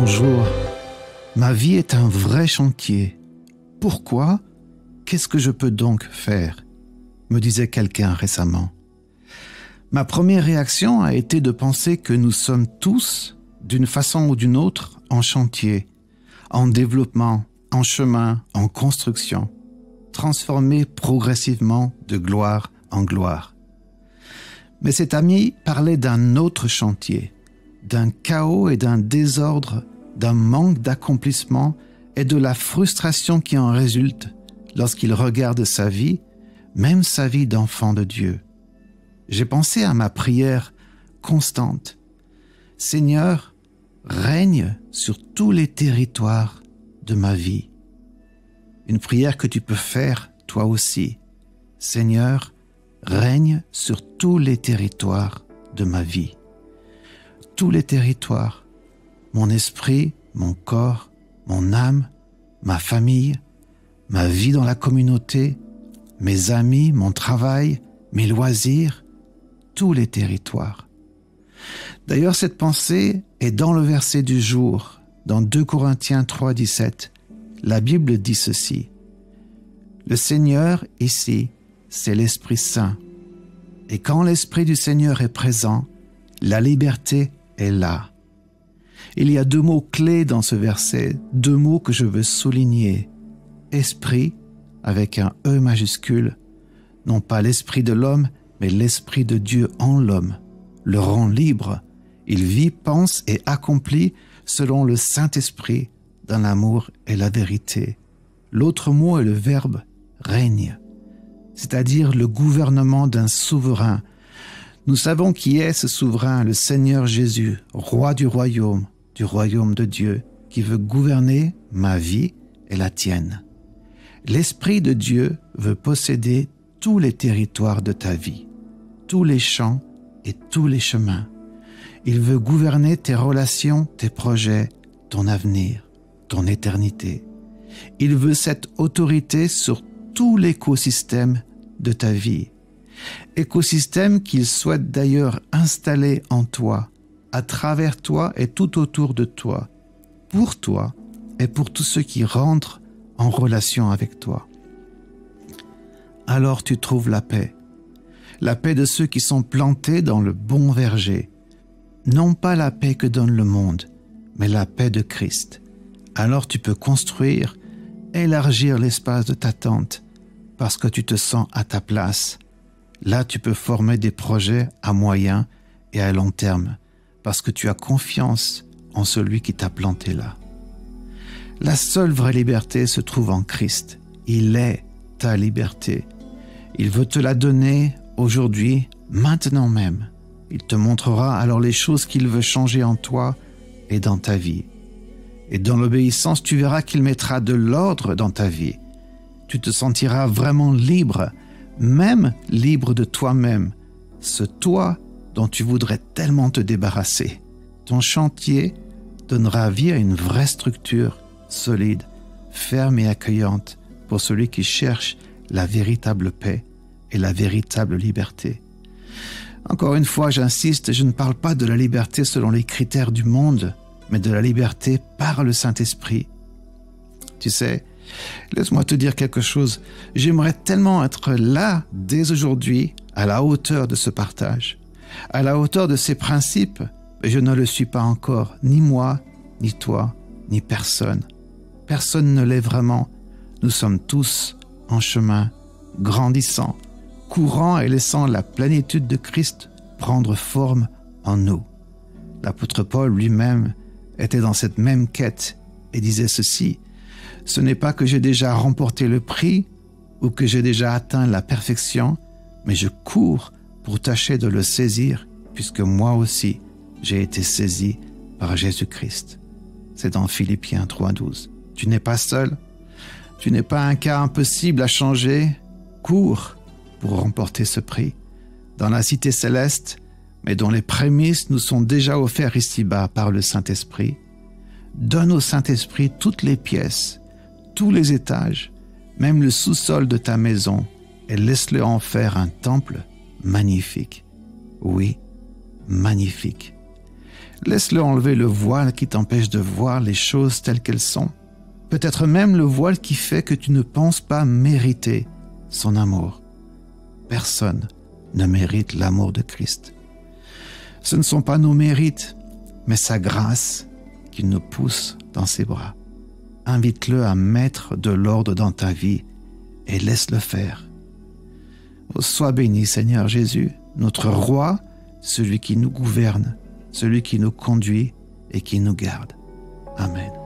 Bonjour. Ma vie est un vrai chantier. Pourquoi? Qu'est-ce que je peux donc faire? Me disait quelqu'un récemment. Ma première réaction a été de penser que nous sommes tous, d'une façon ou d'une autre, en chantier, en développement, en chemin, en construction, transformés progressivement de gloire en gloire. Mais cet ami parlait d'un autre chantier, d'un chaos et d'un désordre, d'un manque d'accomplissement et de la frustration qui en résulte lorsqu'il regarde sa vie, même sa vie d'enfant de Dieu. J'ai pensé à ma prière constante. Seigneur, règne sur tous les territoires de ma vie. Une prière que tu peux faire toi aussi. Seigneur, règne sur tous les territoires de ma vie. Tous les territoires, mon esprit, mon corps, mon âme, ma famille, ma vie dans la communauté, mes amis, mon travail, mes loisirs, tous les territoires. D'ailleurs, cette pensée est dans le verset du jour, dans 2 Corinthiens 3, 17. La Bible dit ceci. Le Seigneur, ici, c'est l'Esprit Saint. Et quand l'Esprit du Seigneur est présent, la liberté est là. Il y a 2 mots clés dans ce verset, 2 mots que je veux souligner. Esprit, avec un E majuscule, non pas l'esprit de l'homme, mais l'Esprit de Dieu en l'homme, le rend libre. Il vit, pense et accomplit selon le Saint-Esprit dans l'amour et la vérité. L'autre mot est le verbe règne, c'est-à-dire le gouvernement d'un souverain. Nous savons qui est ce souverain, le Seigneur Jésus, roi du royaume de Dieu, qui veut gouverner ma vie et la tienne. L'Esprit de Dieu veut posséder tous les territoires de ta vie, tous les champs et tous les chemins. Il veut gouverner tes relations, tes projets, ton avenir, ton éternité. Il veut cette autorité sur tout l'écosystème de ta vie. Écosystème qu'il souhaite d'ailleurs installer en toi, à travers toi et tout autour de toi, pour toi et pour tous ceux qui rentrent en relation avec toi. Alors tu trouves la paix de ceux qui sont plantés dans le bon verger. Non pas la paix que donne le monde, mais la paix de Christ. Alors tu peux construire, élargir l'espace de ta tente, parce que tu te sens à ta place. Là, tu peux former des projets à moyen et à long terme, parce que tu as confiance en celui qui t'a planté là. La seule vraie liberté se trouve en Christ. Il est ta liberté. Il veut te la donner aujourd'hui, maintenant même. Il te montrera alors les choses qu'il veut changer en toi et dans ta vie. Et dans l'obéissance, tu verras qu'il mettra de l'ordre dans ta vie. Tu te sentiras vraiment libre, même libre de toi-même, ce toi dont tu voudrais tellement te débarrasser. Ton chantier donnera vie à une vraie structure solide, ferme et accueillante pour celui qui cherche la véritable paix et la véritable liberté. Encore une fois, j'insiste, je ne parle pas de la liberté selon les critères du monde, mais de la liberté par le Saint-Esprit. Tu sais, laisse-moi te dire quelque chose. J'aimerais tellement être là, dès aujourd'hui, à la hauteur de ce partage, à la hauteur de ces principes, mais je ne le suis pas encore, ni moi, ni toi, ni personne. Personne ne l'est vraiment. Nous sommes tous en chemin, grandissant, courant et laissant la plénitude de Christ prendre forme en nous. L'apôtre Paul lui-même était dans cette même quête et disait ceci: « Ce n'est pas que j'ai déjà remporté le prix ou que j'ai déjà atteint la perfection, mais je cours pour tâcher de le saisir, puisque moi aussi j'ai été saisi par Jésus-Christ. » C'est dans Philippiens 3,12. Tu n'es pas seul, tu n'es pas un cas impossible à changer. Cours pour remporter ce prix dans la cité céleste, mais dont les prémices nous sont déjà offertes ici-bas par le Saint-Esprit. Donne au Saint-Esprit toutes les pièces, tous les étages, même le sous-sol de ta maison, et laisse-le en faire un temple magnifique. Oui, magnifique. Laisse-le enlever le voile qui t'empêche de voir les choses telles qu'elles sont. Peut-être même le voile qui fait que tu ne penses pas mériter son amour. Personne ne mérite l'amour de Christ. Ce ne sont pas nos mérites, mais sa grâce qui nous pousse dans ses bras. Invite-le à mettre de l'ordre dans ta vie et laisse-le faire. Sois béni, Seigneur Jésus, notre roi, celui qui nous gouverne, celui qui nous conduit et qui nous garde. Amen.